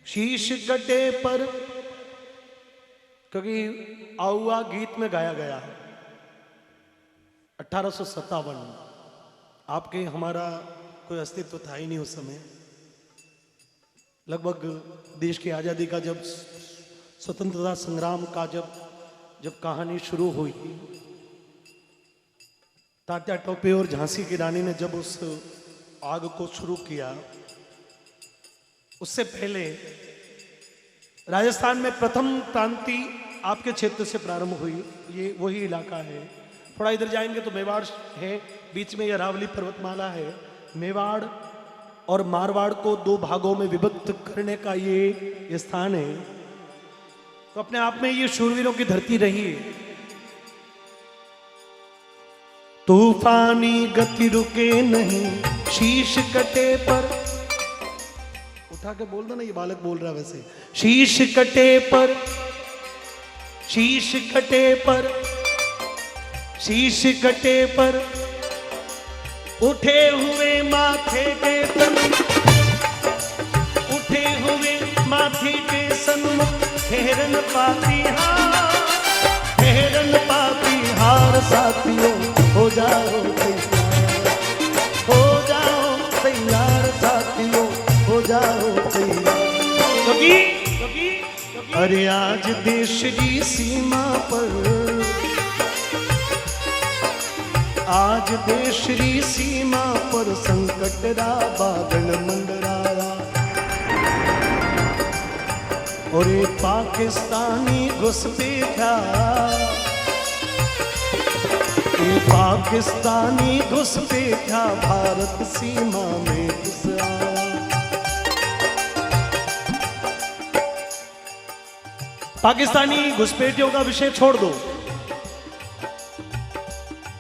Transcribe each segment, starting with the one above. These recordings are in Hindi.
शीश कटे पर, क्योंकि आउआ गीत में गाया गया है 1857। आपके हमारा कोई अस्तित्व था ही नहीं उस समय। लगभग देश की आज़ादी का जब स्वतंत्रता संग्राम का जब कहानी शुरू हुई, तात्या टोपे और झांसी की रानी ने जब उस आग को शुरू किया, उससे पहले राजस्थान में प्रथम क्रांति आपके क्षेत्र से प्रारंभ हुई। ये वही इलाका है। थोड़ा इधर जाएंगे तो मेवाड़ है, बीच में ये अरावली पर्वतमाला है। मेवाड़ और मारवाड़ को दो भागों में विभक्त करने का ये स्थान है। तो अपने आप में ये शूरवीरों की धरती रही है। तूफानी गति रुके नहीं, शीश कटे पर, उठा के बोल दो ना, ये बालक बोल रहा है वैसे। शीश कटे पर, शीश कटे पर, शीश कटे पर, उठे हुए माथे के सन्मुख, उठे हुए माथे के सन्मुख, ठहरन पाती हार, ठहरन पाती हार। साथियों हो जाओ तैयार, हो जाओ तैयार, साथियों हो जाओ तैयार। अरे आज देश की सीमा पर, आज देश की सीमा पर संकट रा बादल मंडराया। और एक पाकिस्तानी घुसपैठा, एक पाकिस्तानी घुसपैठा भारत सीमा में घुस आया। पाकिस्तानी घुसपैठियों का विषय छोड़ दो,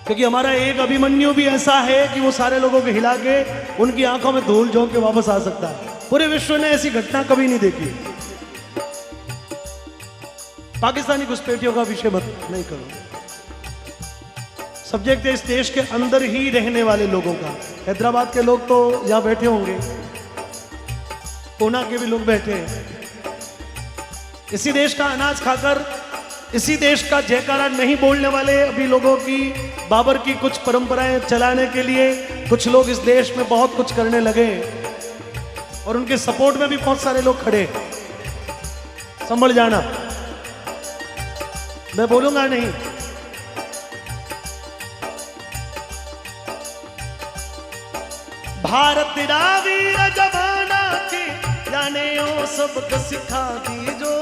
क्योंकि हमारा एक अभिमन्यु भी ऐसा है कि वो सारे लोगों को हिला के उनकी आंखों में धूल झोंक के वापस आ सकता है। पूरे विश्व ने ऐसी घटना कभी नहीं देखी। पाकिस्तानी घुसपैठियों का विषय मत नहीं करो। सब्जेक्ट है इस देश के अंदर ही रहने वाले लोगों का। हैदराबाद के लोग तो यहां बैठे होंगे, पूना के भी लोग बैठे हैं। इसी देश का अनाज खाकर इसी देश का जयकारा नहीं बोलने वाले अभी लोगों की, बाबर की कुछ परंपराएं चलाने के लिए कुछ लोग इस देश में बहुत कुछ करने लगे, और उनके सपोर्ट में भी बहुत सारे लोग खड़े। संभल जाना, मैं बोलूंगा नहीं। भारत वीर जमाना के जाने ओ सबक सिखा दीजो,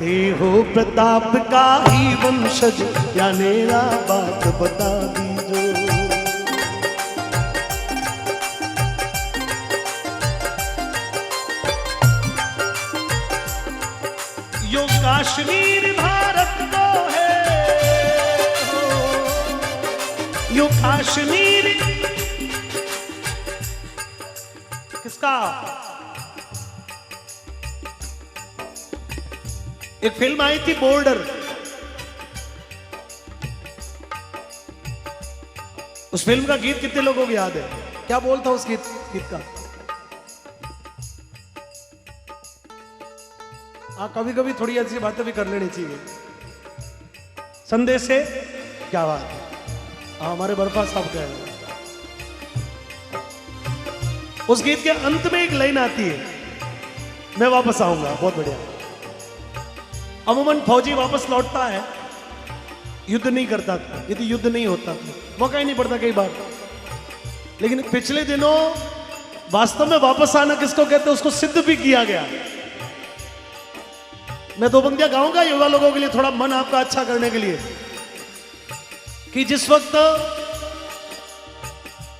ते हो प्रताप का ही वंशज या मेरा बात बता दीजो। यो कश्मीर भारत को है, यो कश्मीर किसका? एक फिल्म आई थी बॉर्डर, उस फिल्म का गीत कितने लोगों को याद है? क्या बोलता उस गीत का? कभी कभी थोड़ी ऐसी बातें भी कर लेनी चाहिए। संदेश है क्या बात है? हमारे बर्फा साहब कह रहे। उस गीत के अंत में एक लाइन आती है, मैं वापस आऊंगा। बहुत बढ़िया। अमूमन फौजी वापस लौटता है, युद्ध नहीं करता था, यदि युद्ध नहीं होता था, मौका ही नहीं पड़ता कई बार। लेकिन पिछले दिनों वास्तव में वापस आना किसको कहते हैं, उसको सिद्ध भी किया गया। मैं दो पंक्तियां गाऊंगा युवा लोगों के लिए, थोड़ा मन आपका अच्छा करने के लिए, कि जिस वक्त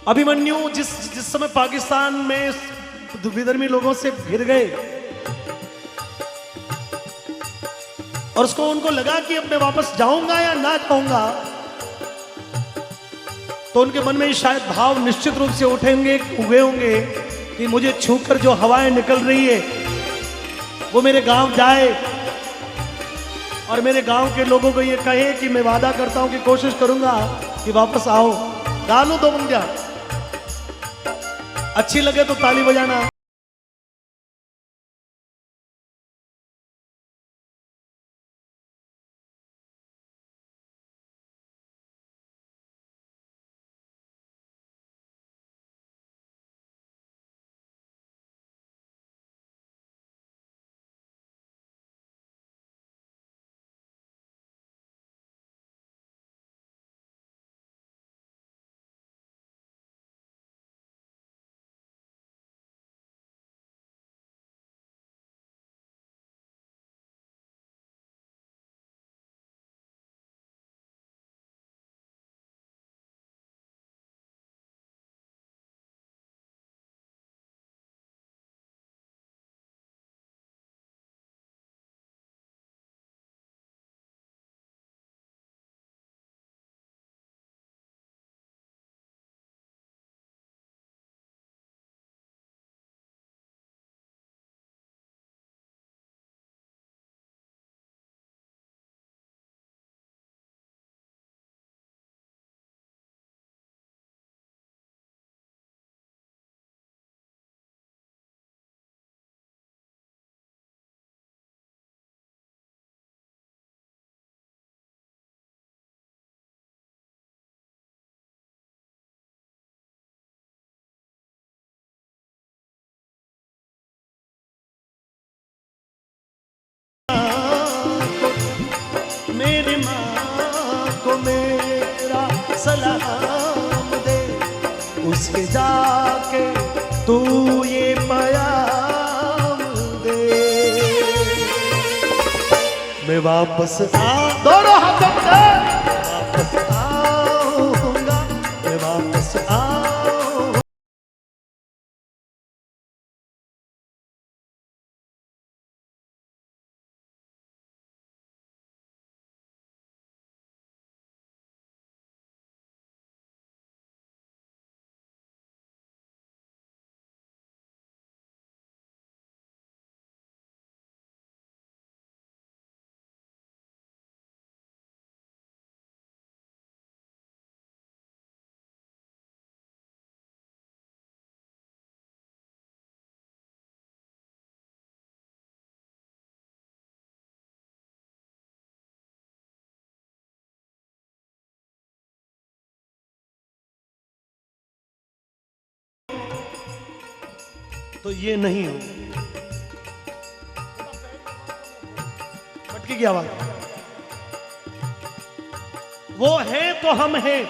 अभिमन्यु जिस समय पाकिस्तान में विधर्मी लोगों से घिर गए, और उसको उनको लगा कि अब मैं वापस जाऊंगा या ना जाऊंगा, तो उनके मन में शायद भाव निश्चित रूप से उगे होंगे कि मुझे छूकर जो हवाएं निकल रही है वो मेरे गांव जाए, और मेरे गांव के लोगों को ये कहे कि मैं वादा करता हूं कि कोशिश करूंगा कि वापस आओ। गा लूं दो पंक्तियां, अच्छी लगे तो ताली बजाना। से जाके तू ये पैगाम दे, मैं वापस दोनों हाथों से वापस आऊंगा, मैं वापस आऊंगा। तो ये नहीं हो, मटकी की आवाज, वो है तो हम हैं।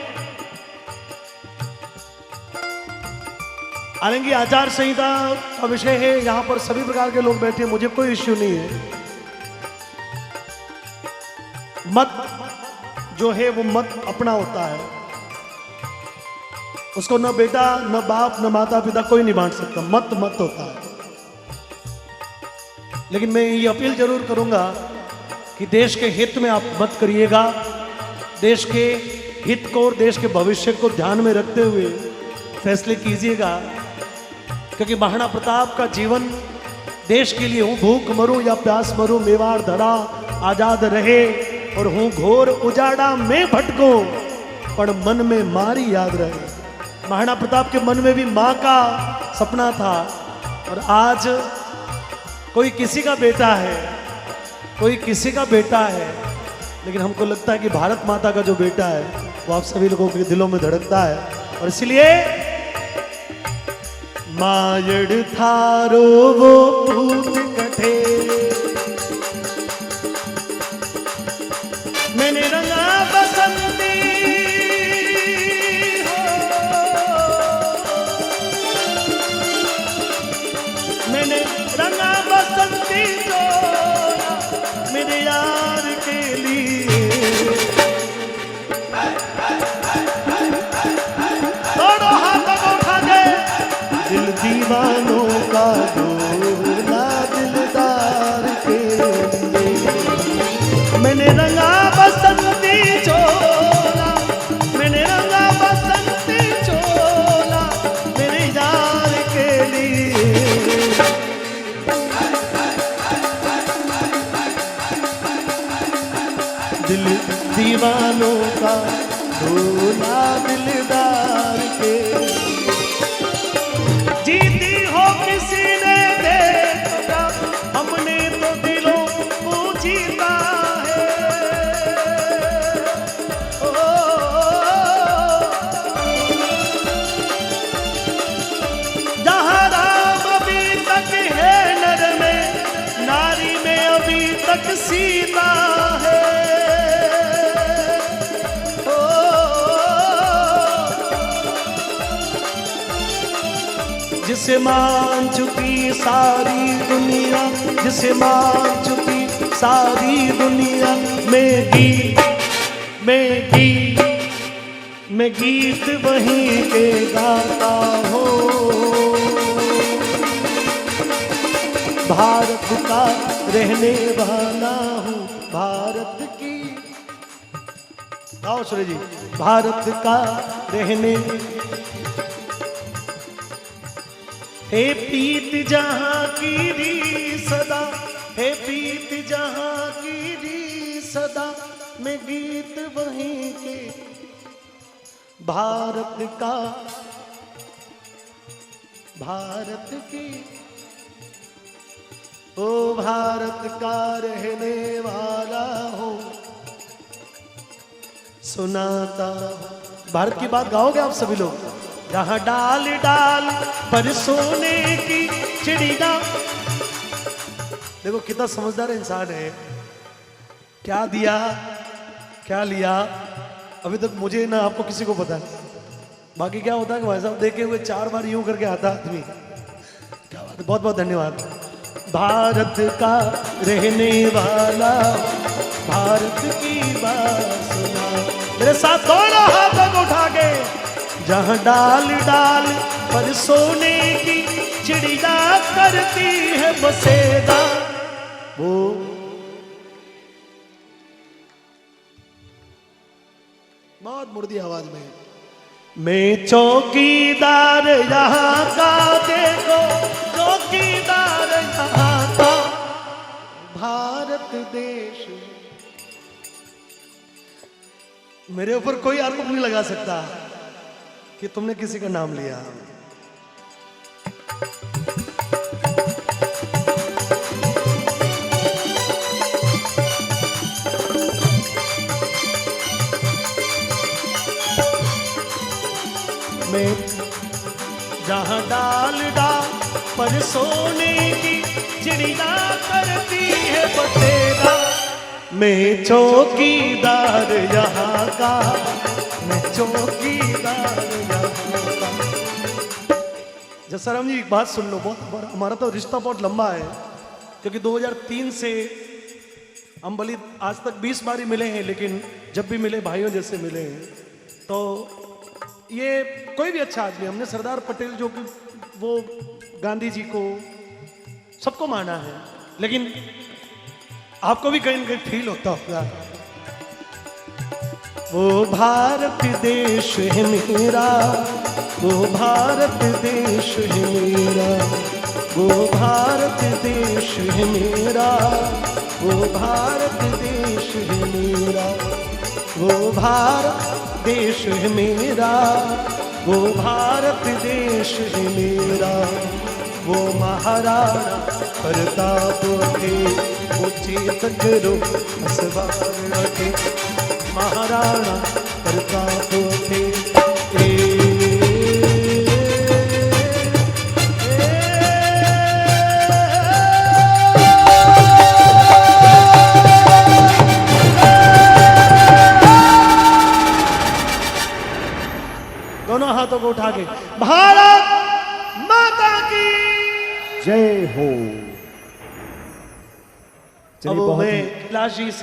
हालांकि आचार संहिता का विषय है, यहां पर सभी प्रकार के लोग बैठे हैं, मुझे कोई इश्यू नहीं है। मत जो है वो मत अपना होता है, उसको न बेटा न बाप न माता पिता कोई नहीं बांट सकता, मत मत होता है। लेकिन मैं ये अपील जरूर करूंगा कि देश के हित में आप मत करिएगा, देश के हित को और देश के भविष्य को ध्यान में रखते हुए फैसले कीजिएगा, क्योंकि महाराणा प्रताप का जीवन देश के लिए, हूं भूख मरूं या प्यास मरूं, मेवाड़ धरा आजाद रहे, और हूं घोर उजाड़ा में भटको पर मन में मारी याद रहे। महाराणा प्रताप के मन में भी मां का सपना था, और आज कोई किसी का बेटा है, कोई किसी का बेटा है, लेकिन हमको लगता है कि भारत माता का जो बेटा है वो आप सभी लोगों के दिलों में धड़कता है। और इसलिए मायड़ थारो वो पूत कठे, मैंने रंगा बसंती रंगा बसंती चोला मेरे यार के लिए, दोनों हाथों को उठा दे, दिल दीवानों का डोला दिलदार के लिए। मैंने रंगा बसंती चोला, मैंने रंगा बसंती चोला मेरे यार के लिए। दिल दीवानों का डोला दिलदार के, जीती हो किसी ने देखा, हमने तो दिलों को जीता है। जहाँ राम अभी तक है नर में, नारी में अभी तक सीता है। जिसे मान चुकी सारी दुनिया, जिसे मान चुकी सारी दुनिया, मैं गीत वहीं के गाता हूँ। भारत का रहने वाला हूँ, भारत की, आओ सुरेश जी, भारत का रहने, हे पीत जहां की री सदा, हे पीत जहां की री सदा, मैं गीत वहीं के भारत का, भारत की, ओ भारत का रहने वाला हूँ, सुनाता हूँ। भारत की बात गाओगे आप सभी लोग? जहाँ डाल डाल पर सोने की चिड़िया, देखो कितना समझदार इंसान है, क्या दिया क्या लिया अभी तक मुझे ना आपको किसी को पता है। बाकी क्या होता है कि भाई साहब देखे हुए 4 बार यूं करके आता आदमी। क्या बात है, बहुत बहुत धन्यवाद। भारत का रहने वाला भारत की बात सुना। मेरे साथ दोनों हाथों को उठा के, जहां डाल डाल पर सोने की चिड़िया करती है बसेरा, वो बहुत मुर्दी आवाज में, मैं चौकीदार यहाँ का, देखो चौकीदार यहाँ का भारत देश। मेरे ऊपर कोई आरोप नहीं लगा सकता कि तुमने किसी का नाम लिया। मैं जहां डाल डाल पर सोने की चिड़िया करती है बसेरा, मैं चौकीदार यहाँ का, मैं चौकीदार यहाँ का। जसराम जी एक बात सुन लो, बहुत हमारा तो रिश्ता बहुत लंबा है, क्योंकि 2003 से हम भले आज तक 20 बार ही मिले हैं, लेकिन जब भी मिले भाइयों जैसे मिले हैं। तो ये कोई भी अच्छा आदमी, हमने सरदार पटेल जो कि वो गांधी जी को सबको माना है, लेकिन आपको भी कहीं ना कहीं फील होता होगा। वो भारत देश है मेरा, वो भारत देश है मेरा, वो भारत देश है मेरा, वो भारत देश है मेरा, वो भारत देश है मेरा, वो भारत देश है मेरा। वो महाराणा प्रताप थे, वो चेतक रो असवार थे, महाराणा प्रताप थे। दोनों हाथों को उठा के भारत माता की जय हो। अब मैं कैलाश जी से